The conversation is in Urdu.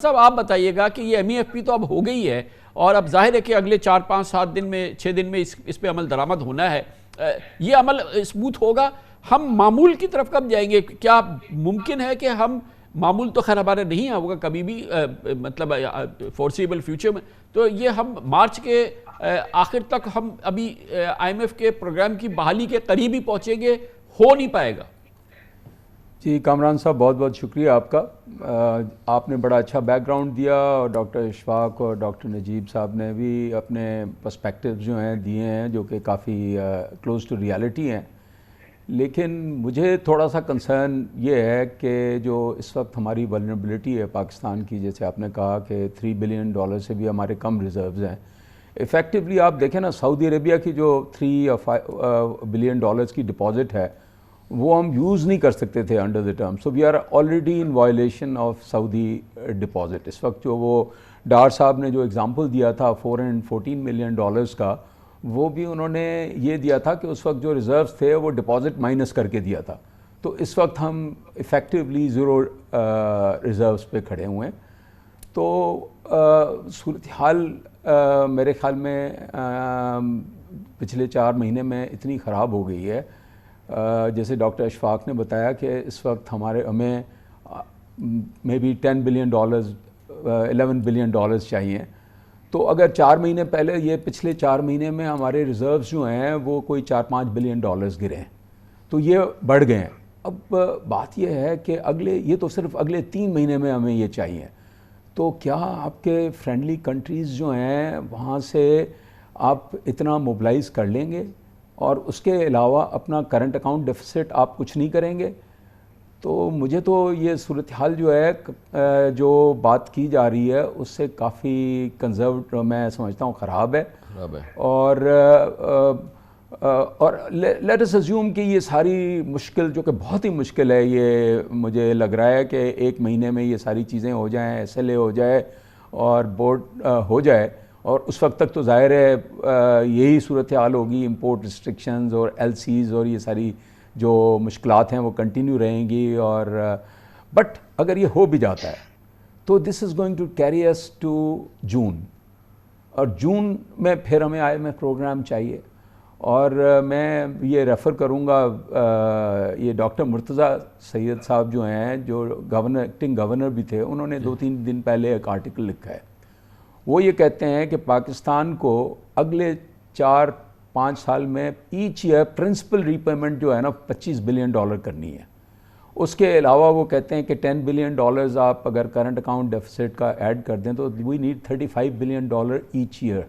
صاحب آپ بتائیے گا کہ یہ ایم ای ایف پی تو اب ہو گئی ہے اور اب ظاہر ہے کہ اگلے 4 5 7 دن میں 6 دن میں اس پہ عمل درآمد ہونا ہے۔ یہ عمل اسموتھ ہوگا؟ ہم معمول کی طرف کب جائیں گے؟ کیا ممکن ہے کہ ہم معمول تو خیر ہمارا نہیں ہوگا کبھی بھی مطلب فورسیبل فیوچر میں، تو یہ ہم مارچ کے آخر تک ہم ابھی آئی ایم ایف کے پروگرام کی بحالی کے قریب ہی پہنچیں گے؟ ہو نہیں پائے گا؟ جی کامران صاحب بہت بہت شکریہ آپ کا۔ آپ نے بڑا اچھا بیک گراؤنڈ دیا اور ڈاکٹر اشفاق اور ڈاکٹر نجیب صاحب نے بھی اپنے پرسپیکٹیوز جو ہیں دیے ہیں جو کہ کافی کلوز ٹو ریالٹی ہیں، لیکن مجھے تھوڑا سا کنسرن یہ ہے کہ جو اس وقت ہماری ولنریبلٹی ہے پاکستان کی، جیسے آپ نے کہا کہ $3 بلین سے بھی ہمارے کم ریزروز ہیں۔ ایفیکٹیولی آپ دیکھیں نا، سعودی عربیہ کی جو 3 or 5 بلین کی ڈپازٹ ہے وہ ہم یوز نہیں کر سکتے تھے under the term, so we are already in violation of Saudi deposit. اس وقت جو وہ ڈار صاحب نے جو اگزامپل دیا تھا $414 ملین کا، وہ بھی انہوں نے یہ دیا تھا کہ اس وقت جو ریزروز تھے وہ ڈپازٹ مائنس کر کے دیا تھا، تو اس وقت ہم ایفیکٹیولی زیرو ریزروز پہ کھڑے ہوئے ہیں۔ تو صورتحال میرے خیال میں پچھلے 4 مہینے میں اتنی خراب ہو گئی ہے، جیسے ڈاکٹر اشفاق نے بتایا کہ اس وقت ہمیں مے بی $10 بلین $11 بلین چاہیے، تو اگر 4 مہینے پہلے یہ پچھلے 4 مہینے میں ہمارے ریزروز جو ہیں وہ کوئی $4-5 بلین گرے ہیں، تو یہ بڑھ گئے ہیں۔ اب بات یہ ہے کہ یہ تو صرف اگلے 3 مہینے میں ہمیں یہ چاہیے، تو کیا آپ کے فرینڈلی کنٹریز جو ہیں وہاں سے آپ اتنا موبلائز کر لیں گے اور اس کے علاوہ اپنا کرنٹ اکاؤنٹ ڈیفیسٹ آپ کچھ نہیں کریں گے؟ تو مجھے تو یہ صورتحال جو ہے جو بات کی جا رہی ہے اس سے کافی کنزرویٹو میں سمجھتا ہوں خراب ہے، اور لیٹ اس اسیوم کہ یہ ساری مشکل جو کہ بہت ہی مشکل ہے، یہ مجھے لگ رہا ہے کہ 1 مہینے میں یہ ساری چیزیں ہو جائیں، ایس ایل اے ہو جائے اور بورڈ ہو جائے، اور اس وقت تک تو ظاہر ہے یہی صورتحال ہوگی، امپورٹ ریسٹرکشنز اور ایل سیز اور یہ ساری جو مشکلات ہیں وہ کنٹینیو رہیں گی، اور بٹ اگر یہ ہو بھی جاتا ہے تو this is going to carry us to June, اور جون میں پھر ہمیں آئی ایم ایف پروگرام چاہیے۔ اور میں یہ ریفر کروں گا، یہ ڈاکٹر مرتضیٰ سید صاحب جو ہیں، جو ایکٹنگ گورنر بھی تھے، انہوں نے 2-3 دن پہلے ایک آرٹیکل لکھا ہے، وہ یہ کہتے ہیں کہ پاکستان کو اگلے 4-5 سال میں ایچ ایئر پرنسپل ری پیمنٹ جو ہے نا $25 بلین کرنی ہے۔ اس کے علاوہ وہ کہتے ہیں کہ $10 بلین آپ اگر کرنٹ اکاؤنٹ ڈیفیسٹ کا ایڈ کر دیں تو we need $35 billion each year.